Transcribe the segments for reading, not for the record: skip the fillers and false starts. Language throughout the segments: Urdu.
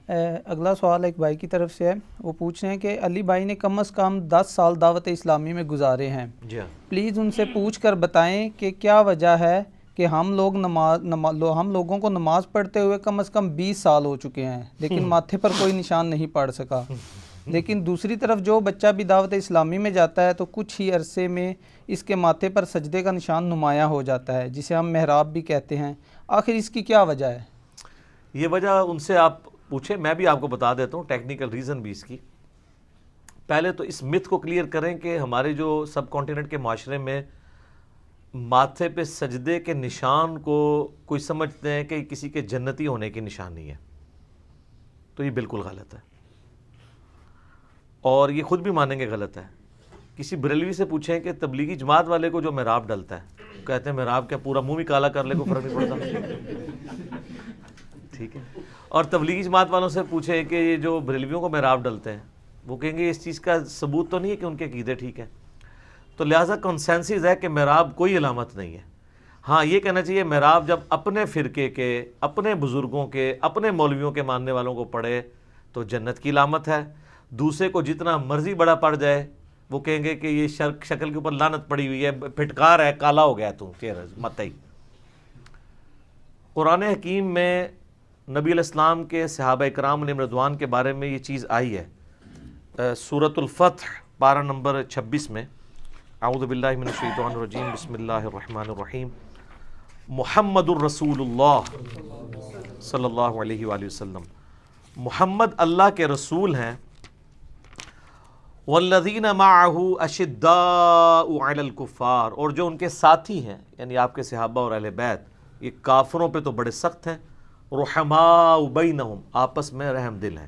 اگلا سوال ایک بھائی کی طرف سے ہے، وہ پوچھ رہے ہیں کہ علی بھائی نے کم از کم 10 سال دعوت اسلامی میں گزارے ہیں، جی ہاں، پلیز ان سے پوچھ کر بتائیں کہ کیا وجہ ہے کہ ہم لوگوں کو نماز پڑھتے ہوئے کم از کم 20 سال ہو چکے ہیں لیکن ماتھے پر کوئی نشان نہیں پڑ سکا، لیکن دوسری طرف جو بچہ بھی دعوت اسلامی میں جاتا ہے تو کچھ ہی عرصے میں اس کے ماتھے پر سجدے کا نشان نمایاں ہو جاتا ہے جسے ہم محراب بھی کہتے ہیں، آخر اس کی کیا وجہ ہے؟ یہ وجہ ان سے آپ پوچھیں، میں بھی آپ کو بتا دیتا ہوں ٹیکنیکل ریزن بھی اس کی۔ پہلے تو اس مت کو کلیئر کریں کہ ہمارے جو سب کانٹیننٹ کے معاشرے میں ماتھے پہ سجدے کے نشان کو کوئی سمجھتے ہیں کہ کسی کے جنتی ہونے کی نشانی ہے، تو یہ بالکل غلط ہے، اور یہ خود بھی مانیں گے غلط ہے۔ کسی بریلوی سے پوچھیں کہ تبلیغی جماعت والے کو جو محراب ڈلتا ہے، کہتے ہیں محراب کیا پورا منہ بھی کالا کر لے کو فرق نہیں پڑتا، ٹھیک ہے۔ اور تبلیغی جماعت والوں سے پوچھیں کہ یہ جو بریلویوں کو محراب ڈلتے ہیں، وہ کہیں گے اس چیز کا ثبوت تو نہیں ہے کہ ان کے عقیدے ٹھیک ہیں، تو لہٰذا کنسنسس ہے کہ محراب کوئی علامت نہیں ہے۔ ہاں یہ کہنا چاہیے محراب جب اپنے فرقے کے، اپنے بزرگوں کے، اپنے مولویوں کے ماننے والوں کو پڑھے تو جنت کی علامت ہے، دوسرے کو جتنا مرضی بڑا پڑ جائے وہ کہیں گے کہ یہ شکل کے اوپر لعنت پڑی ہوئی ہے، پھٹکار ہے، کالا ہو گیا تو چہرہ مت ہی۔ قرآن حکیم میں نبی علیہ السلام کے صحابہ اکرام علیہم رضوان کے بارے میں یہ چیز آئی ہے، سورۃ الفتح پارہ نمبر 26 میں، اعوذ باللہ من الشیطان الرجیم، بسم اللہ الرحمن الرحیم، محمد الرسول اللہ صلی اللہ علیہ وآلہ وسلم، محمد اللہ کے رسول ہیں، والذین معہ اشداء علی الکفار، اور جو ان کے ساتھی ہیں یعنی آپ کے صحابہ اور اہل بیت، یہ کافروں پہ تو بڑے سخت ہیں، رحماء بینہم، آپس میں رحم دل ہیں،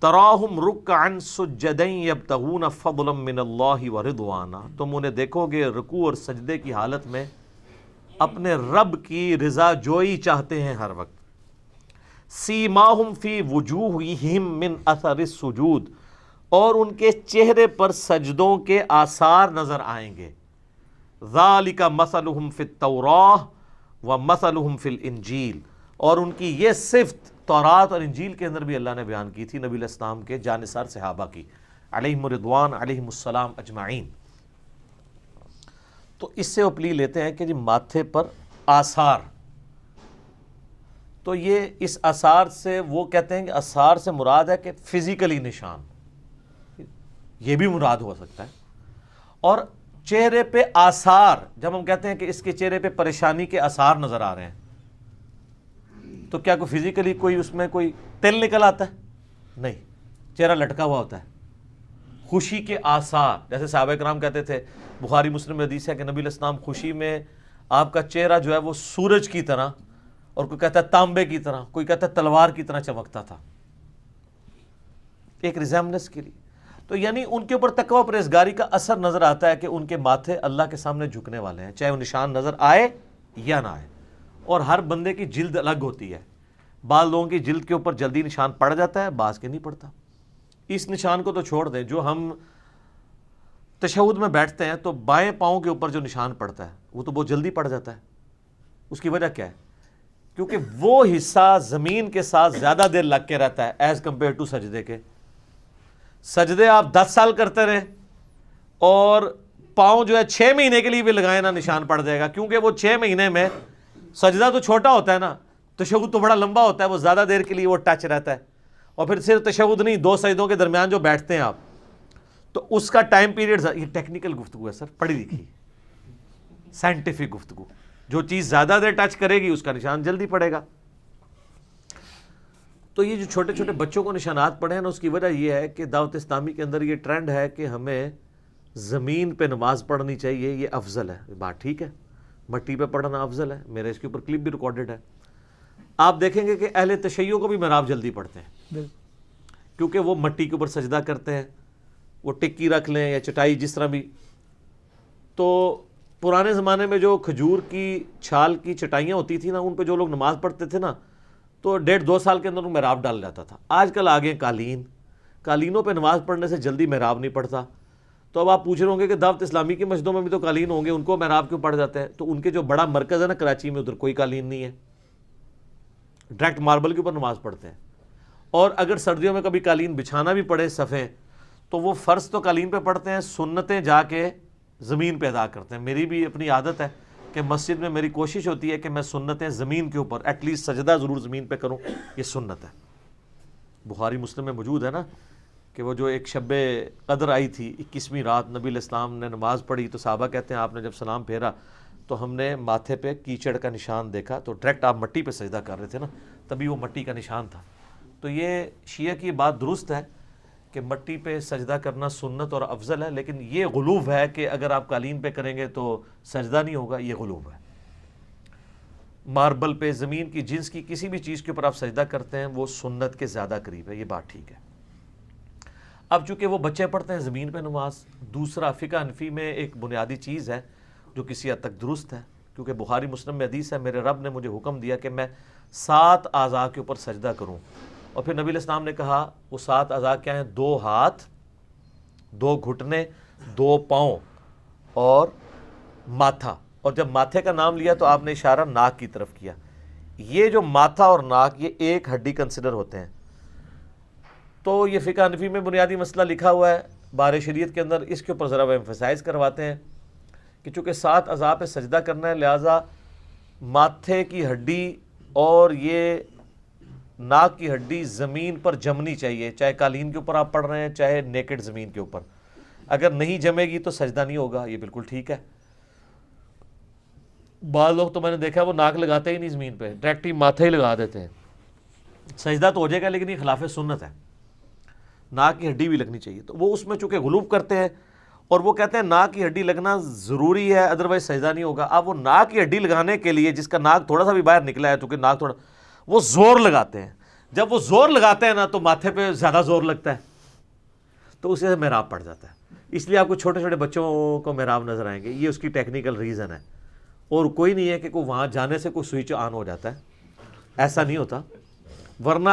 تراہم رکعا سجدا یبتغون فضلا من اللہ ورضوانا، تم انہیں دیکھو گے رکوع اور سجدے کی حالت میں اپنے رب کی رضا جوئی چاہتے ہیں ہر وقت، سیماہم فی وجوہہم من اثر السجود، اور ان کے چہرے پر سجدوں کے آثار نظر آئیں گے، ذالک مثلہم فی التوراۃ ومثلہم فی الانجیل، اور ان کی یہ صفت تورات اور انجیل کے اندر بھی اللہ نے بیان کی تھی نبی علیہ السلام کے جانثار صحابہ کی علیہم رضوان علیہم السلام اجمعین۔ تو اس سے اپلی لیتے ہیں کہ جی ماتھے پر آثار، تو یہ اس آثار سے وہ کہتے ہیں کہ آثار سے مراد ہے کہ فزیکلی نشان، یہ بھی مراد ہو سکتا ہے، اور چہرے پہ آثار، جب ہم کہتے ہیں کہ اس کے چہرے پہ پریشانی کے آثار نظر آ رہے ہیں تو کیا کوئی فزیکلی کوئی اس میں کوئی تل نکل آتا ہے؟ نہیں، چہرہ لٹکا ہوا ہوتا ہے۔ خوشی کے آثار، جیسے صحابہ کرام کہتے تھے، بخاری مسلم میں حدیث ہے کہ نبی علیہ السلام خوشی میں آپ کا چہرہ جو ہے وہ سورج کی طرح، اور کوئی کہتا ہے تانبے کی طرح، کوئی کہتا ہے تلوار کی طرح چمکتا تھا، ایک ریزیمبلنس کے لیے۔ تو یعنی ان کے اوپر تقوی پرہیزگاری کا اثر نظر آتا ہے کہ ان کے ماتھے اللہ کے سامنے جھکنے والے ہیں، چاہے وہ نشان نظر آئے یا نہ آئے، اور ہر بندے کی جلد الگ ہوتی ہے، بعض لوگوں کی جلد کے اوپر جلدی نشان پڑ جاتا ہے، بعض کے نہیں پڑتا۔ اس نشان کو تو چھوڑ دیں، جو ہم تشہد میں بیٹھتے ہیں تو بائیں پاؤں کے اوپر جو نشان پڑتا ہے وہ تو بہت جلدی پڑ جاتا ہے، اس کی وجہ کیا ہے؟ کیونکہ وہ حصہ زمین کے ساتھ زیادہ دیر لگ کے رہتا ہے ایز کمپیئر ٹو سجدے کے۔ سجدے آپ 10 سال کرتے رہیں اور پاؤں جو ہے 6 مہینے کے لیے بھی لگائیں نا، نشان پڑ جائے گا، کیونکہ وہ 6 مہینے میں سجدہ تو چھوٹا ہوتا ہے نا، تشہد تو بڑا لمبا ہوتا ہے، وہ زیادہ دیر کے لیے وہ ٹچ رہتا ہے، اور پھر صرف تشہد نہیں، 2 سجدوں کے درمیان جو بیٹھتے ہیں آپ، تو اس کا ٹائم پیریڈ، یہ ٹیکنیکل گفتگو ہے سر، پڑھی لکھی سائنٹیفک گفتگو، جو چیز زیادہ دیر ٹچ کرے گی اس کا نشان جلدی پڑے گا۔ تو یہ جو چھوٹے چھوٹے بچوں کو نشانات پڑے ہیں نا، اس کی وجہ یہ ہے کہ دعوت اسلامی کے اندر یہ ٹرینڈ ہے کہ ہمیں زمین پہ نماز پڑھنی چاہیے، یہ افضل ہے، بات ٹھیک ہے، مٹی پہ پڑھنا افضل ہے، میرے اس کے اوپر کلپ بھی ریکارڈڈ ہے۔ آپ دیکھیں گے کہ اہل تشیع کو بھی محراب جلدی پڑھتے ہیں، کیونکہ وہ مٹی کے اوپر سجدہ کرتے ہیں، وہ ٹکی رکھ لیں یا چٹائی جس طرح بھی۔ تو پرانے زمانے میں جو کھجور کی چھال کی چٹائیاں ہوتی تھیں نا، ان پہ جو لوگ نماز پڑھتے تھے نا، تو 1.5-2 سال کے اندر ان محراب ڈال جاتا تھا۔ آج کل آگے قالینوں پہ نماز پڑھنے سے جلدی محراب نہیں پڑتا۔ تو اب آپ پوچھ رہے ہوں گے کہ دعوت اسلامی کی مسجدوں میں بھی تو قالین ہوں گے، ان کو محراب کیوں پڑ جاتے ہیں؟ تو ان کے جو بڑا مرکز ہے نا کراچی میں، ادھر کوئی قالین نہیں ہے، ڈائریکٹ ماربل کے اوپر نماز پڑھتے ہیں۔ اور اگر سردیوں میں کبھی قالین بچھانا بھی پڑے صفیں، تو وہ فرض تو قالین پہ پڑھتے ہیں، سنتیں جا کے زمین پہ ادا کرتے ہیں۔ میری بھی اپنی عادت ہے کہ مسجد میں میری کوشش ہوتی ہے کہ میں سنتیں زمین کے اوپر ایٹ لیسٹ سجدہ ضرور زمین پہ کروں، یہ سنت ہے۔ بخاری مسلم میں موجود ہے نا کہ وہ جو ایک شب قدر آئی تھی 21ویں رات، نبی علیہ السلام نے نماز پڑھی تو صحابہ کہتے ہیں آپ نے جب سلام پھیرا تو ہم نے ماتھے پہ کیچڑ کا نشان دیکھا، تو ڈائریکٹ آپ مٹی پہ سجدہ کر رہے تھے نا، تبھی وہ مٹی کا نشان تھا۔ تو یہ شیعہ کی بات درست ہے کہ مٹی پہ سجدہ کرنا سنت اور افضل ہے، لیکن یہ غلوب ہے کہ اگر آپ قالین پہ کریں گے تو سجدہ نہیں ہوگا، یہ غلوب ہے۔ ماربل پہ، زمین کی جنس کی کسی بھی چیز کے اوپر آپ سجدہ کرتے ہیں وہ سنت کے زیادہ قریب ہے، یہ بات ٹھیک ہے۔ اب چونکہ وہ بچے پڑھتے ہیں زمین پہ نماز، دوسرا فقہ حنفی میں ایک بنیادی چیز ہے جو کسی حد تک درست ہے، کیونکہ بخاری مسلم میں حدیث ہے میرے رب نے مجھے حکم دیا کہ میں 7 اعضاء کے اوپر سجدہ کروں، اور پھر نبی علیہ السلام نے کہا وہ 7 اعضاء کیا ہیں؟ 2 ہاتھ، 2 گھٹنے، 2 پاؤں اور ماتھا، اور جب ماتھے کا نام لیا تو آپ نے اشارہ ناک کی طرف کیا۔ یہ جو ماتھا اور ناک یہ ایک ہڈی کنسیڈر ہوتے ہیں، تو یہ فقہ حنفی میں بنیادی مسئلہ لکھا ہوا ہے بار شریعت کے اندر، اس کے اوپر ذرا وہ ایمفسائز کرواتے ہیں کہ چونکہ 7 اعضاء پہ سجدہ کرنا ہے لہٰذا ماتھے کی ہڈی اور یہ ناک کی ہڈی زمین پر جمنی چاہیے، چاہے قالین کے اوپر آپ پڑھ رہے ہیں چاہے نیکڈ زمین کے اوپر۔ اگر نہیں جمے گی تو سجدہ نہیں ہوگا، یہ بالکل ٹھیک ہے۔ بعض لوگ تو میں نے دیکھا وہ ناک لگاتے ہی نہیں زمین پہ، ڈائریکٹ ہی ماتھے ہی لگا دیتے ہیں، سجدہ تو ہو جائے گا لیکن یہ خلاف سنت ہے، ناک کی ہڈی بھی لگنی چاہیے۔ تو وہ اس میں چونکہ غلوب کرتے ہیں اور وہ کہتے ہیں ناک کی ہڈی لگنا ضروری ہے ادروائز سجدہ نہیں ہوگا۔ اب وہ ناک کی ہڈی لگانے کے لیے جس کا ناک تھوڑا سا بھی باہر نکلا ہے، چونکہ ناک تھوڑا، وہ زور لگاتے ہیں، جب وہ زور لگاتے ہیں نا تو ماتھے پہ زیادہ زور لگتا ہے، تو اسے محراب پڑ جاتا ہے۔ اس لیے آپ کو چھوٹے چھوٹے بچوں کو محراب نظر آئیں گے، یہ اس کی ٹیکنیکل ریزن ہے، اور کوئی نہیں ہے کہ کوئی وہاں جانے سے کوئی سوئچ آن ہو جاتا ہے، ایسا نہیں ہوتا۔ ورنہ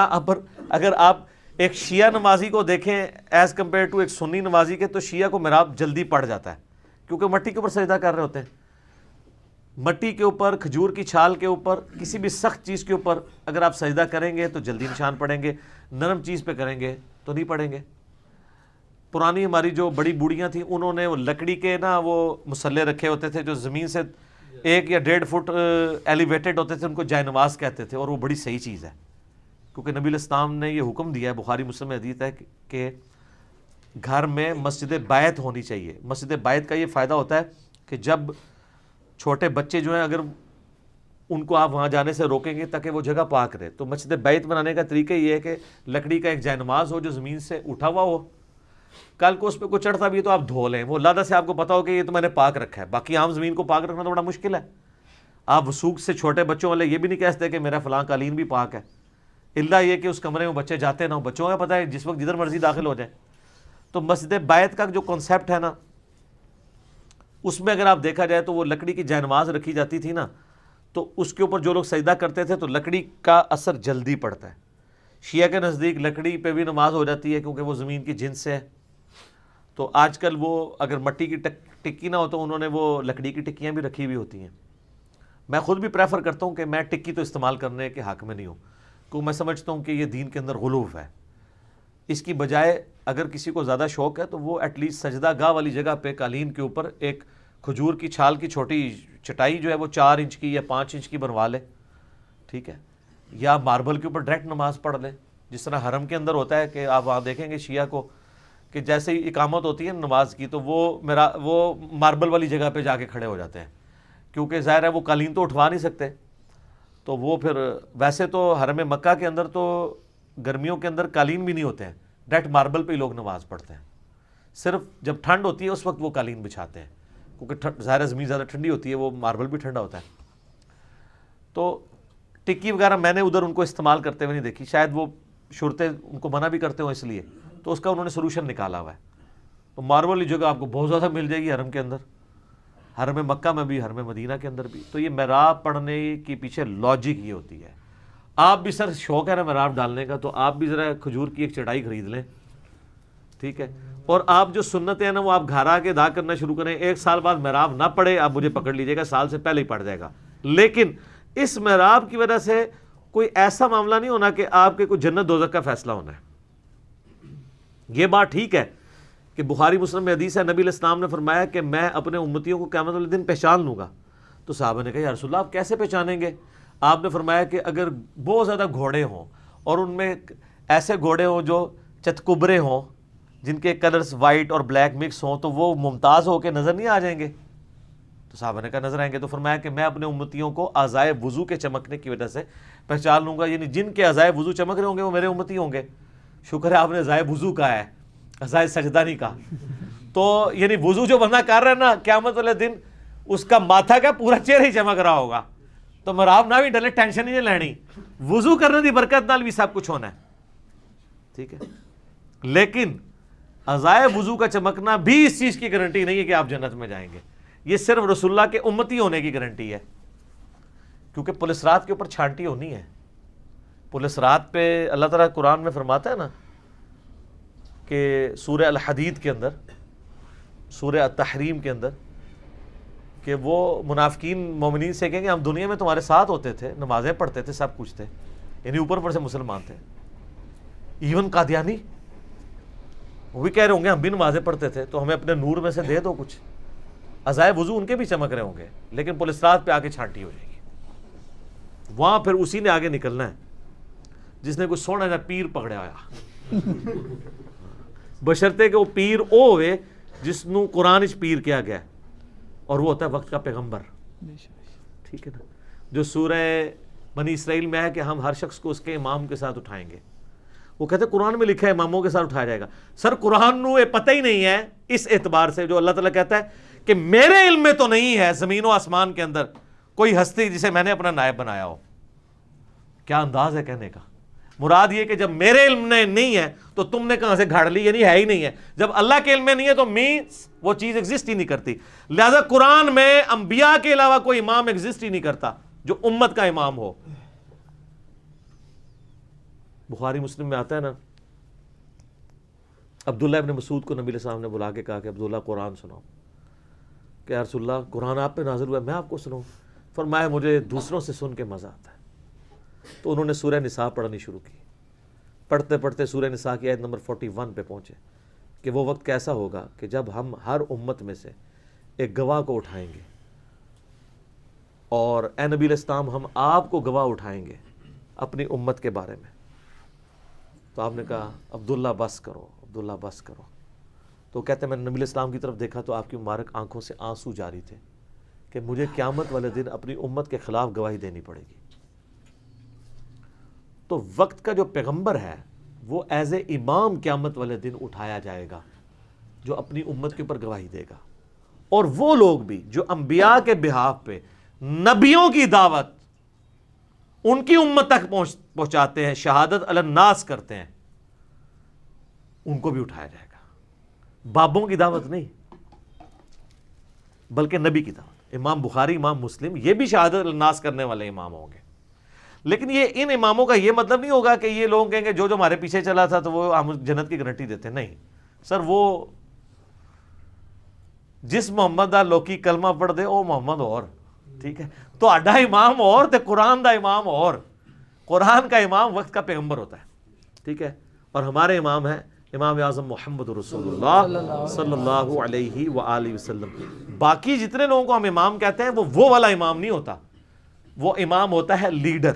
اگر آپ ایک شیعہ نمازی کو دیکھیں ایز کمپیئر ٹو ایک سنی نمازی کے، تو شیعہ کو محراب جلدی پڑ جاتا ہے کیونکہ مٹی کے اوپر سجدہ کر رہے ہوتے ہیں۔ مٹی کے اوپر، کھجور کی چھال کے اوپر، کسی بھی سخت چیز کے اوپر اگر آپ سجدہ کریں گے تو جلدی نشان پڑیں گے، نرم چیز پہ کریں گے تو نہیں پڑیں گے۔ پرانی ہماری جو بڑی بوڑھیاں تھیں انہوں نے وہ لکڑی کے نا وہ مسلے رکھے ہوتے تھے جو زمین سے 1 یا 1.5 فٹ ایلیویٹڈ ہوتے تھے، ان کو جائے نماز کہتے تھے، اور وہ بڑی صحیح چیز ہے کیونکہ نبی علیہ السلام نے یہ حکم دیا ہے، بخاری مسلم میں حدیث ہے کہ گھر میں مسجد بیت ہونی چاہیے۔ مسجد بیت کا یہ فائدہ ہوتا ہے کہ جب چھوٹے بچے جو ہیں اگر ان کو آپ وہاں جانے سے روکیں گے تاکہ وہ جگہ پاک رہے، تو مسجد بیت بنانے کا طریقہ یہ ہے کہ لکڑی کا ایک جائے نماز ہو جو زمین سے اٹھا ہوا ہو، کل کو اس پہ کوئی چڑھتا بھی ہے تو آپ دھو لیں، وہ لادہ سے آپ کو پتا ہو کہ یہ تو میں نے پاک رکھا ہے۔ باقی عام زمین کو پاک رکھنا تو بڑا مشکل ہے، آپ وثوق سے چھوٹے بچوں والے یہ بھی نہیں کہہ سکتے کہ میرا فلاں قالین بھی پاک ہے، الا یہ کہ اس کمرے میں بچے جاتے نہ ہوں، بچوں کا پتہ ہے جس وقت جدھر مرضی داخل ہو جائیں۔ تو مسجد بیت کا جو کنسیپٹ ہے نا، اس میں اگر آپ دیکھا جائے تو وہ لکڑی کی جائے نماز رکھی جاتی تھی نا، تو اس کے اوپر جو لوگ سجدہ کرتے تھے تو لکڑی کا اثر جلدی پڑتا ہے۔ شیعہ کے نزدیک لکڑی پہ بھی نماز ہو جاتی ہے کیونکہ وہ زمین کی جنس سے ہے، تو آج کل وہ اگر مٹی کی ٹکی نہ ہو تو انہوں نے وہ لکڑی کی ٹکیاں بھی رکھی ہوئی ہوتی ہیں۔ میں خود بھی پریفر کرتا ہوں کہ میں ٹکی تو استعمال کرنے کے حق میں نہیں ہوں، کیونکہ میں سمجھتا ہوں کہ یہ دین کے اندر غلوف ہے۔ اس کی بجائے اگر کسی کو زیادہ شوق ہے تو وہ ایٹ لیسٹ سجدہ گاہ والی جگہ پہ قالین کے اوپر ایک کھجور کی چھال کی چھوٹی چٹائی جو ہے وہ 4 انچ کی یا 5 انچ کی بنوا لے، ٹھیک ہے، یا ماربل کے اوپر ڈائریکٹ نماز پڑھ لے، جس طرح حرم کے اندر ہوتا ہے کہ آپ وہاں دیکھیں گے شیعہ کو کہ جیسے ہی اقامت ہوتی ہے نماز کی تو وہ ماربل والی جگہ پہ جا کے کھڑے ہو جاتے ہیں، کیونکہ ظاہر ہے وہ قالین تو اٹھوا نہیں سکتے، تو وہ پھر ویسے تو حرم مکہ کے اندر تو گرمیوں کے اندر قالین بھی نہیں ہوتے ہیں، ڈائریکٹ ماربل پہ ہی لوگ نماز پڑھتے ہیں، صرف جب ٹھنڈ ہوتی ہے اس وقت وہ قالین بچھاتے ہیں کیونکہ ظاہر زمین زیادہ ٹھنڈی ہوتی ہے، وہ ماربل بھی ٹھنڈا ہوتا ہے۔ تو ٹکی وغیرہ میں نے ادھر ان کو استعمال کرتے ہوئے نہیں دیکھی، شاید وہ شرطیں ان کو منع بھی کرتے ہوں اس لیے، تو اس کا انہوں نے سلوشن نکالا ہوا ہے۔ تو ماربل والی جگہ آپ کو بہت زیادہ مل جائے گی حرم کے اندر، حرم مکہ میں بھی، حرم مدینہ کے اندر بھی۔ تو یہ محراب پڑھنے کے پیچھے لاجک یہ ہوتی ہے۔ آپ بھی سر شوق ہے نا محراب ڈالنے کا، تو آپ بھی ذرا کھجور کی ایک چٹائی خرید لیں، ٹھیک ہے، اور آپ جو سنتیں ہیں نا وہ آپ گھر آ کے ادا کرنا شروع کریں۔ 1 سال بعد محراب نہ پڑے آپ مجھے پکڑ لیجیے گا، سال سے پہلے ہی پڑ جائے گا، لیکن اس محراب کی وجہ سے کوئی ایسا معاملہ نہیں ہونا کہ آپ کے کوئی جنت دوزخ کا فیصلہ ہونا ہے. یہ بات ٹھیک ہے کہ بخاری مسلم میں حدیث ہے, نبی علیہ السلام نے فرمایا کہ میں اپنے امتیوں کو قیامت والے دن پہچان لوں گا. تو صحابہ نے کہا یا رسول اللہ آپ کیسے پہچانیں گے؟ آپ نے فرمایا کہ اگر بہت زیادہ گھوڑے ہوں اور ان میں ایسے گھوڑے ہوں جو چتکبرے ہوں, جن کے کلرز وائٹ اور بلیک مکس ہوں, تو وہ ممتاز ہو کے نظر نہیں آ جائیں گے؟ تو صحابہ نے کہا نظر آئیں گے. تو فرمایا کہ میں اپنے امتیوں کو اعضائے وضو کے چمکنے کی وجہ سے پہچان لوں گا, یعنی جن کے اعضائے وضو چمک رہے ہوں گے وہ میرے امتی ہوں گے. شکر ہے آپ نے اعضائے وضو کہا ہے, اعضائے سجدہ نہیں کہا. تو یعنی وضو جو بندہ کر رہا ہے نا, قیامت والے دن اس کا ماتھا کا پورا چہرہ ہی چمک رہا ہوگا. تو مراب نہ بھی ڈلے, ٹینشن نہیں لینی, وضو کرنے دی برکت نال بھی سب کچھ ہونا ہے. ٹھیک ہے, لیکن اعضائے وضو کا چمکنا بھی اس چیز کی گارنٹی نہیں ہے کہ آپ جنت میں جائیں گے. یہ صرف رسول اللہ کے امتی ہونے کی گارنٹی ہے, کیونکہ پولیس رات کے اوپر چھانٹی ہونی ہے. پولیس رات پہ اللہ تعالیٰ قرآن میں فرماتا ہے نا کہ سورہ الحدید کے اندر, سورہ التحریم کے اندر, کہ وہ منافقین مومنین سے کہیں کہ ہم دنیا میں تمہارے ساتھ ہوتے تھے, نمازیں پڑھتے تھے, سب کچھ تھے, یعنی اوپر پر سے مسلمان تھے. ایون قادیانی وہ بھی کہہ رہے ہوں گے ہم بھی نمازیں پڑھتے تھے, تو ہمیں اپنے نور میں سے دے دو کچھ. اعضائے وضو ان کے بھی چمک رہے ہوں گے, لیکن پولیس رات پہ آ کے چھانٹی ہو جائے گی. وہاں پھر اسی نے آگے نکلنا ہے جس نے کوئی سونا جا پیر پکڑیا ہوا, بشرطے کہ وہ پیر او ہوئے جس نو قرآن اچ پیر کیا گیا, اور وہ ہوتا ہے وقت کا پیغمبر. ٹھیک ہے نا, جو سورہ بنی اسرائیل میں ہے کہ ہم ہر شخص کو اس کے امام کے ساتھ اٹھائیں گے. وہ کہتے ہیں قرآن میں لکھا ہے اماموں کے ساتھ اٹھایا جائے گا. سر قرآن نو یہ پتہ ہی نہیں ہے اس اعتبار سے, جو اللہ تعالیٰ کہتا ہے کہ میرے علم میں تو نہیں ہے زمین و آسمان کے اندر کوئی ہستی جسے میں نے اپنا نائب بنایا ہو. کیا انداز ہے کہنے کا, مراد یہ کہ جب میرے علم میں نہیں ہے تو تم نے کہاں سے گھاڑ لی, یعنی ہے ہی نہیں ہے. جب اللہ کے علم میں نہیں ہے تو مینس وہ چیز ایگزسٹ ہی نہیں کرتی. لہذا قرآن میں انبیاء کے علاوہ کوئی امام ایگزسٹ ہی نہیں کرتا جو امت کا امام ہو. بخاری مسلم میں آتا ہے نا, عبداللہ ابن مسعود کو نبی علیہ السلام نے بلا کے کہا کہ عبداللہ قرآن سناؤ. کہ یا رسول اللہ قرآن آپ پہ نازل ہوا ہے, میں آپ کو سناؤں؟ فرمایا مجھے دوسروں سے سن کے مزہ آتا ہے. تو انہوں نے سورہ نساء پڑھنی شروع کی. پڑھتے پڑھتے سورہ نساء کی آیت نمبر 41 پہ پہنچے کہ وہ وقت کیسا ہوگا کہ جب ہم ہر امت میں سے ایک گواہ کو اٹھائیں گے, اور اے نبی علیہ السلام ہم آپ کو گواہ اٹھائیں گے اپنی امت کے بارے میں. تو آپ نے کہا عبداللہ بس کرو, عبداللہ بس کرو. تو کہتے ہیں میں نے نبی علیہ السلام کی طرف دیکھا تو آپ کی مبارک آنکھوں سے آنسو جاری تھے کہ مجھے قیامت والے دن اپنی امت کے خلاف گواہی دینی پڑے گی. تو وقت کا جو پیغمبر ہے وہ ایز اے امام قیامت والے دن اٹھایا جائے گا جو اپنی امت کے اوپر گواہی دے گا. اور وہ لوگ بھی جو انبیاء کے بہاف پہ نبیوں کی دعوت ان کی امت تک پہنچاتے ہیں, شہادت علی الناس کرتے ہیں, ان کو بھی اٹھایا جائے گا. بابوں کی دعوت نہیں بلکہ نبی کی دعوت. امام بخاری, امام مسلم یہ بھی شہادت علی الناس کرنے والے امام ہوں گے. لیکن یہ ان اماموں کا یہ مطلب نہیں ہوگا کہ یہ لوگ کہیں گے جو ہمارے پیچھے چلا تھا تو وہ ہم جنت کی گارنٹی دیتے. نہیں سر, وہ جس محمد دا لوکی کلمہ پڑھ دے وہ محمد اور, ٹھیک ہے, تو اڈا امام اور تے قرآن دا امام اور. قرآن کا امام وقت کا پیغمبر ہوتا ہے, ٹھیک ہے, اور ہمارے امام ہیں امام اعظم محمد رسول اللہ صلی اللہ علیہ وآلہ وسلم. باقی جتنے لوگوں کو ہم امام کہتے ہیں وہ والا امام نہیں ہوتا. وہ امام ہوتا ہے لیڈر,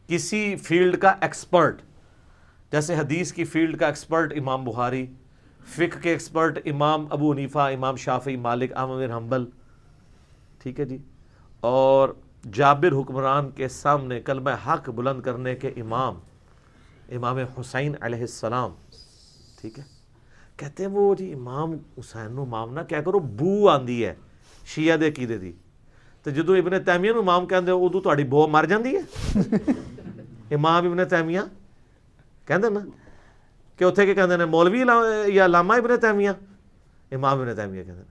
کسی فیلڈ کا ایکسپرٹ. جیسے حدیث کی فیلڈ کا ایکسپرٹ امام بخاری, فقہ کے ایکسپرٹ امام ابو حنیفہ, امام شافعی, مالک, احمد بن حنبل, ٹھیک ہے جی, اور جابر حکمران کے سامنے کلمہ حق بلند کرنے کے امام امام حسین علیہ السلام, ٹھیک ہے. کہتے ہیں وہ جی امام حسین نو امام نہ کیا کرو, بو آندی ہے شیعہ دے عقیدے دی. تو جدو ابن تیمیہ نو امام کہندے ادو تہاڈی بو مر جاندی ہے. امام ابن تیمیہ کہندے نا کہ اتھے کے کہندے نے مولوی یا علامہ ابن تیمیہ, امام ابن تیمیہ کہندے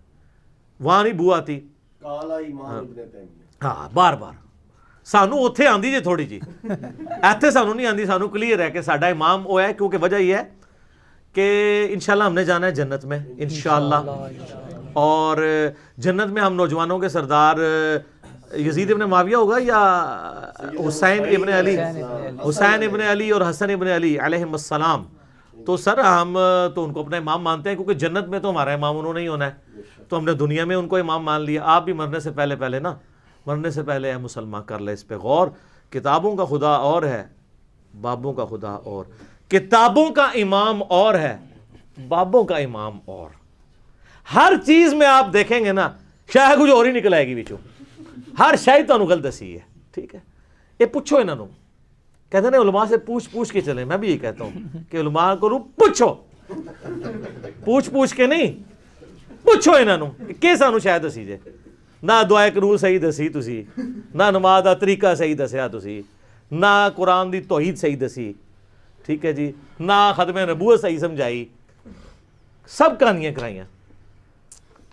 وہاں نہیں بو آتی. کالا امام ابن تیمیہ, ہاں بار بار سانو اتھے آندی جی تھوڑی جی, ایتھے سانو نہیں آندی. سانو کلیئر ہے کہ ساڈا امام وہ ہے, کیونکہ وجہ یہ ہے کہ انشاءاللہ ہم نے جانا ہے جنت میں انشاءاللہ, اور جنت میں ہم نوجوانوں کے سردار یزید ابن معاویہ ہوگا یا حسین ابن علی، حسین ابن علی اور حسن ابن علی علیہم السلام. تو سر ہم تو ان کو اپنا امام مانتے ہیں، کیونکہ جنت میں تو ہمارا امام انہوں نے ہی ہونا ہے، تو ہم نے دنیا میں ان کو امام مان لیا. آپ بھی مرنے سے پہلے نا، مرنے سے پہلے اے مسلمان کر لے اس پہ غور. کتابوں کا خدا اور ہے، بابوں کا خدا اور. کتابوں کا امام اور ہے، بابوں کا امام اور. ہر چیز میں آپ دیکھیں گے نا شاید کچھ اور ہی نکل آئے گی بچوں، ہر شاید تو غلط دسی ہے. ٹھیک ہے، یہ پوچھو انہوں نے، کہتے ہیں علماء سے پوچھ کے چلیں. میں بھی یہ کہتا ہوں کہ علماء کو پوچھو، پوچھ کے نہیں، پوچھو انہوں نے کہ سانو شاید دسی جے. نہ دعائے قنوت صحیح دسی تسی، نہ نماز دا طریقہ صحیح دسیا تسی، نہ قرآن دی توحید صحیح دسی. ٹھیک ہے جی، نہ ختم نبوت صحیح سمجھائی، سب کہانیاں کرائیاں.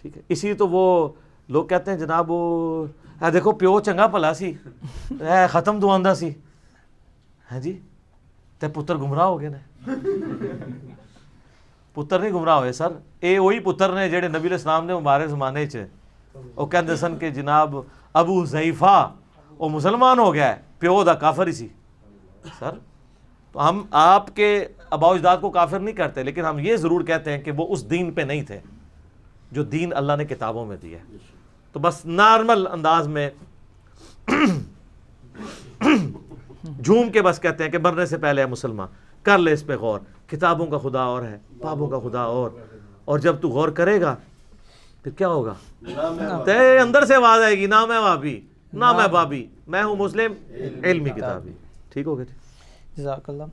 ٹھیک ہے، اسی تو وہ لوگ کہتے ہیں جناب وہ دیکھو پیو چنگا بھلا سی، ختم دعاندا سی. ہاں جی، تے پتر گمراہ ہو گئے نے. پتر نہیں گمراہ ہوئے سر، اے وہی پتر نے جڑے نبی علیہ السلام نے مبارک زمانے چ وہ کہندے سن کہ جناب ابو حذیفہ وہ مسلمان ہو گیا ہے، پیو دا کافر ہی سی. سر تو ہم آپ کے آباء و اجداد کو کافر نہیں کرتے، لیکن ہم یہ ضرور کہتے ہیں کہ وہ اس دین پہ نہیں تھے جو دین اللہ نے کتابوں میں دیا ہے. تو بس نارمل انداز میں جھوم کے بس کہتے ہیں کہ مرنے سے پہلے ہے مسلمان کر لے اس پہ غور. کتابوں کا خدا اور ہے، بابوں کا خدا اور جب تو غور کرے گا پھر کیا ہوگا؟ تے اندر سے آواز آئے گی، نہ میں وابی نہ میں بابی، میں ہوں مسلم علمی کتابی. ٹھیک ہو گیا جی، جزاک اللہ.